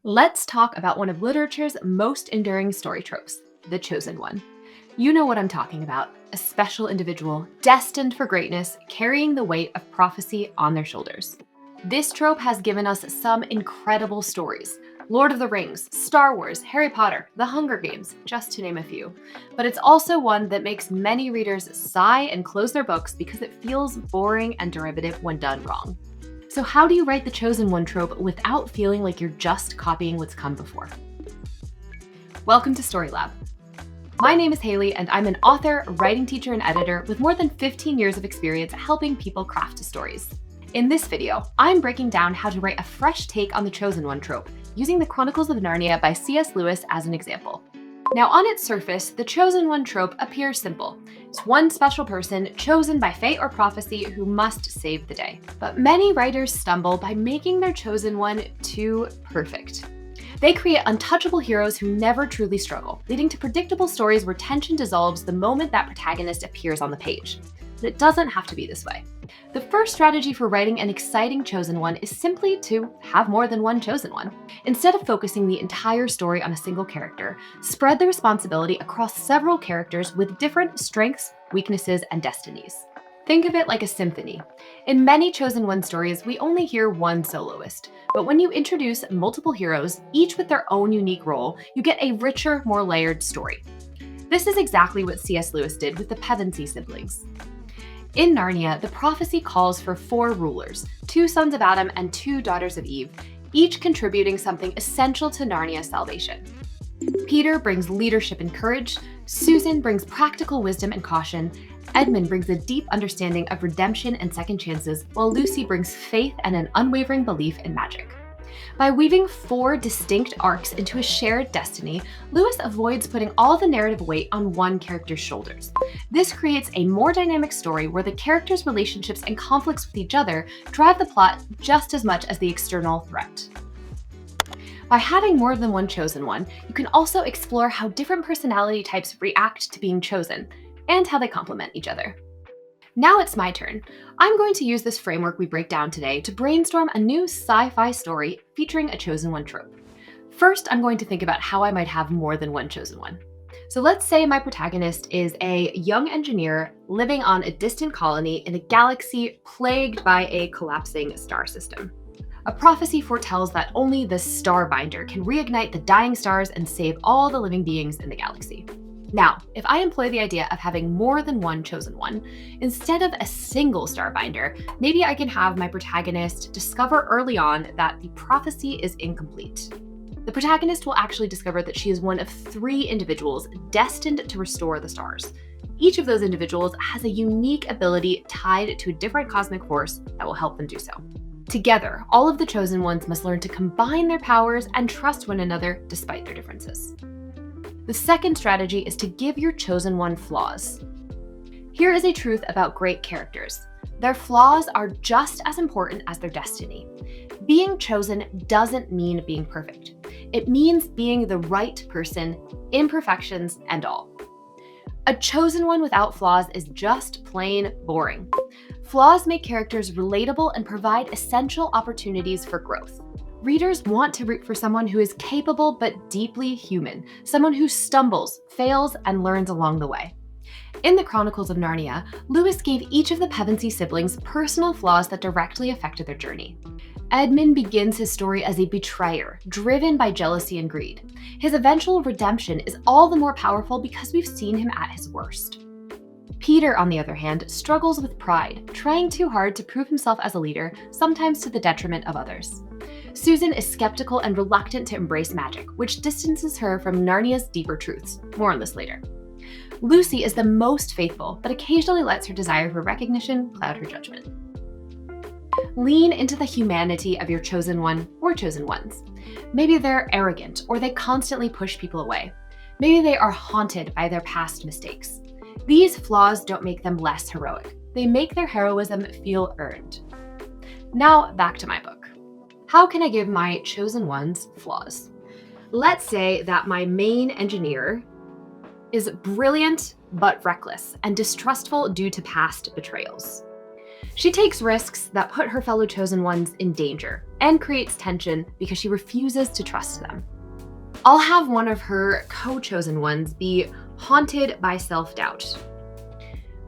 Let's talk about one of literature's most enduring story tropes, the chosen one. You know what I'm talking about, a special individual destined for greatness, carrying the weight of prophecy on their shoulders. This trope has given us some incredible stories. Lord of the Rings, Star Wars, Harry Potter, The Hunger Games, just to name a few. But it's also one that makes many readers sigh and close their books because it feels boring and derivative when done wrong. So how do you write the chosen one trope without feeling like you're just copying what's come before? Welcome to Story Lab. My name is Haley, and I'm an author, writing teacher, and editor with more than 15 years of experience helping people craft stories. In this video, I'm breaking down how to write a fresh take on the chosen one trope, using the Chronicles of Narnia by C.S. Lewis as an example. Now, on its surface, the chosen one trope appears simple. It's one special person chosen by fate or prophecy who must save the day. But many writers stumble by making their chosen one too perfect. They create untouchable heroes who never truly struggle, leading to predictable stories where tension dissolves the moment that protagonist appears on the page. But it doesn't have to be this way. The first strategy for writing an exciting chosen one is simply to have more than one chosen one. Instead of focusing the entire story on a single character, spread the responsibility across several characters with different strengths, weaknesses, and destinies. Think of it like a symphony. In many chosen one stories, we only hear one soloist. But when you introduce multiple heroes, each with their own unique role, you get a richer, more layered story. This is exactly what C.S. Lewis did with the Pevensey siblings. In Narnia, the prophecy calls for 4 rulers, 2 sons of Adam and 2 daughters of Eve, each contributing something essential to Narnia's salvation. Peter brings leadership and courage, Susan brings practical wisdom and caution, Edmund brings a deep understanding of redemption and second chances, while Lucy brings faith and an unwavering belief in magic. By weaving 4 distinct arcs into a shared destiny, Lewis avoids putting all the narrative weight on one character's shoulders. This creates a more dynamic story where the characters' relationships and conflicts with each other drive the plot just as much as the external threat. By having more than one chosen one, you can also explore how different personality types react to being chosen, and how they complement each other. Now it's my turn. I'm going to use this framework we break down today to brainstorm a new sci-fi story featuring a chosen one trope. First, I'm going to think about how I might have more than one chosen one. So let's say my protagonist is a young engineer living on a distant colony in a galaxy plagued by a collapsing star system. A prophecy foretells that only the Starbinder can reignite the dying stars and save all the living beings in the galaxy. Now, if I employ the idea of having more than one chosen one, instead of a single starbinder, maybe I can have my protagonist discover early on that the prophecy is incomplete. The protagonist will actually discover that she is one of 3 individuals destined to restore the stars. Each of those individuals has a unique ability tied to a different cosmic force that will help them do so. Together, all of the chosen ones must learn to combine their powers and trust one another despite their differences. The second strategy is to give your chosen one flaws. Here is a truth about great characters. Their flaws are just as important as their destiny. Being chosen doesn't mean being perfect. It means being the right person, imperfections and all. A chosen one without flaws is just plain boring. Flaws make characters relatable and provide essential opportunities for growth. Readers want to root for someone who is capable but deeply human, someone who stumbles, fails, and learns along the way. In the Chronicles of Narnia, Lewis gave each of the Pevensey siblings personal flaws that directly affected their journey. Edmund begins his story as a betrayer, driven by jealousy and greed. His eventual redemption is all the more powerful because we've seen him at his worst. Peter, on the other hand, struggles with pride, trying too hard to prove himself as a leader, sometimes to the detriment of others. Susan is skeptical and reluctant to embrace magic, which distances her from Narnia's deeper truths. More on this later. Lucy is the most faithful, but occasionally lets her desire for recognition cloud her judgment. Lean into the humanity of your chosen one or chosen ones. Maybe they're arrogant, or they constantly push people away. Maybe they are haunted by their past mistakes. These flaws don't make them less heroic. They make their heroism feel earned. Now, back to my book. How can I give my chosen ones flaws? Let's say that my main engineer is brilliant but reckless and distrustful due to past betrayals. She takes risks that put her fellow chosen ones in danger and creates tension because she refuses to trust them. I'll have one of her co-chosen ones be haunted by self-doubt,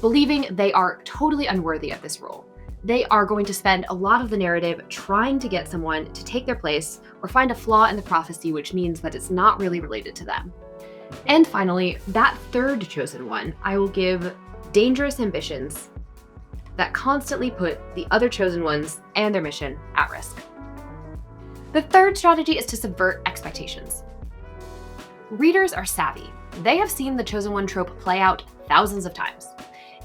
believing they are totally unworthy of this role. They are going to spend a lot of the narrative trying to get someone to take their place or find a flaw in the prophecy, which means that it's not really related to them. And finally, that third chosen one, I will give dangerous ambitions that constantly put the other chosen ones and their mission at risk. The third strategy is to subvert expectations. Readers are savvy. They have seen the chosen one trope play out thousands of times.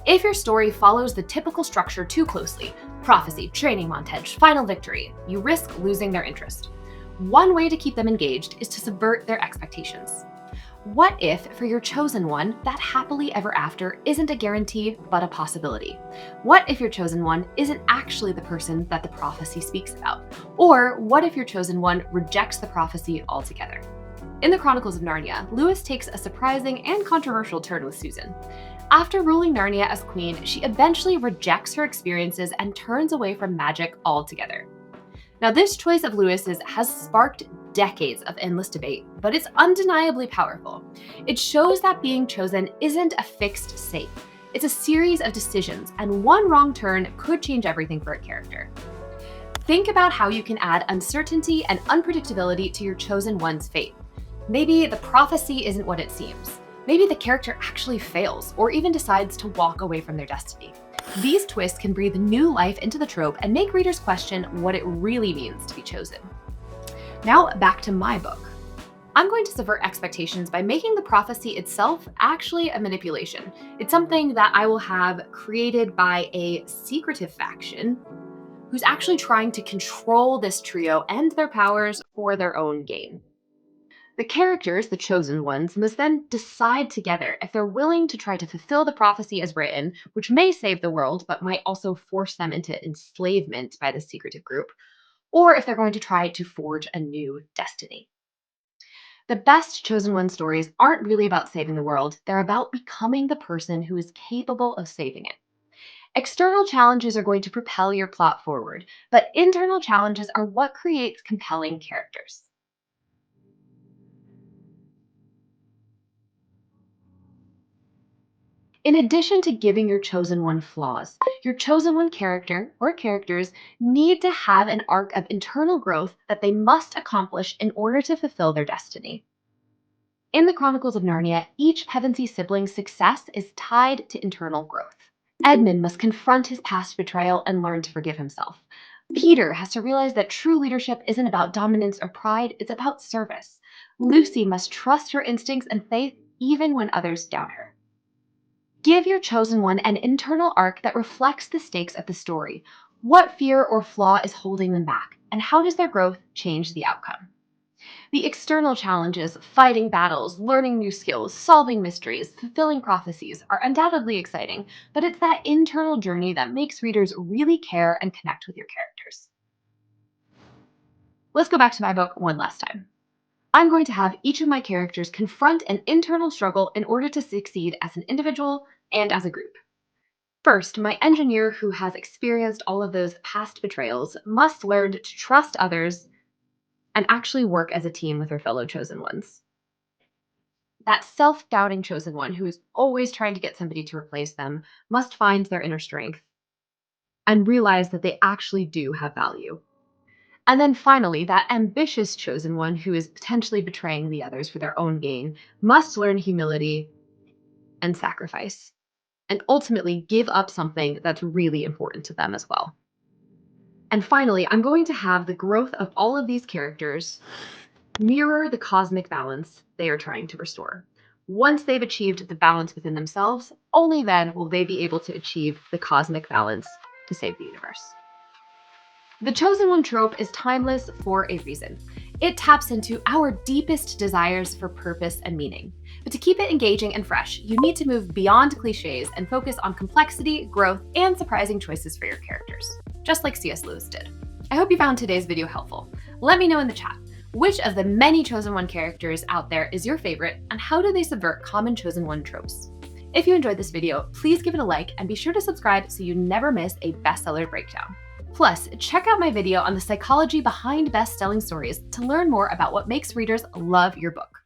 If your story follows the typical structure too closely, prophecy, training montage, final victory, you risk losing their interest. One way to keep them engaged is to subvert their expectations. What if, for your chosen one, that happily ever after isn't a guarantee, but a possibility? What if your chosen one isn't actually the person that the prophecy speaks about? Or what if your chosen one rejects the prophecy altogether? In the Chronicles of Narnia, Lewis takes a surprising and controversial turn with Susan. After ruling Narnia as queen, she eventually rejects her experiences and turns away from magic altogether. Now, this choice of Lewis's has sparked decades of endless debate, but it's undeniably powerful. It shows that being chosen isn't a fixed state. It's a series of decisions, and one wrong turn could change everything for a character. Think about how you can add uncertainty and unpredictability to your chosen one's fate. Maybe the prophecy isn't what it seems. Maybe the character actually fails, or even decides to walk away from their destiny. These twists can breathe new life into the trope and make readers question what it really means to be chosen. Now, back to my book. I'm going to subvert expectations by making the prophecy itself actually a manipulation. It's something that I will have created by a secretive faction who's actually trying to control this trio and their powers for their own gain. The characters, the chosen ones, must then decide together if they're willing to try to fulfill the prophecy as written, which may save the world, but might also force them into enslavement by the secretive group, or if they're going to try to forge a new destiny. The best chosen one stories aren't really about saving the world, they're about becoming the person who is capable of saving it. External challenges are going to propel your plot forward, but internal challenges are what creates compelling characters. In addition to giving your chosen one flaws, your chosen one character or characters need to have an arc of internal growth that they must accomplish in order to fulfill their destiny. In the Chronicles of Narnia, each Pevensey sibling's success is tied to internal growth. Edmund must confront his past betrayal and learn to forgive himself. Peter has to realize that true leadership isn't about dominance or pride, it's about service. Lucy must trust her instincts and faith even when others doubt her. Give your chosen one an internal arc that reflects the stakes of the story. What fear or flaw is holding them back, and how does their growth change the outcome? The external challenges, fighting battles, learning new skills, solving mysteries, fulfilling prophecies, are undoubtedly exciting, but it's that internal journey that makes readers really care and connect with your characters. Let's go back to my book one last time. I'm going to have each of my characters confront an internal struggle in order to succeed as an individual and as a group. First, my engineer, who has experienced all of those past betrayals, must learn to trust others and actually work as a team with her fellow chosen ones. That self-doubting chosen one, who is always trying to get somebody to replace them, must find their inner strength and realize that they actually do have value. And then finally, that ambitious chosen one, who is potentially betraying the others for their own gain, must learn humility and sacrifice, and ultimately give up something that's really important to them as well. And finally, I'm going to have the growth of all of these characters mirror the cosmic balance they are trying to restore. Once they've achieved the balance within themselves, only then will they be able to achieve the cosmic balance to save the universe. The Chosen One trope is timeless for a reason. It taps into our deepest desires for purpose and meaning. But to keep it engaging and fresh, you need to move beyond cliches and focus on complexity, growth, and surprising choices for your characters, just like C.S. Lewis did. I hope you found today's video helpful. Let me know in the chat, which of the many Chosen One characters out there is your favorite, and how do they subvert common Chosen One tropes? If you enjoyed this video, please give it a like and be sure to subscribe so you never miss a bestseller breakdown. Plus, check out my video on the psychology behind best-selling stories to learn more about what makes readers love your book.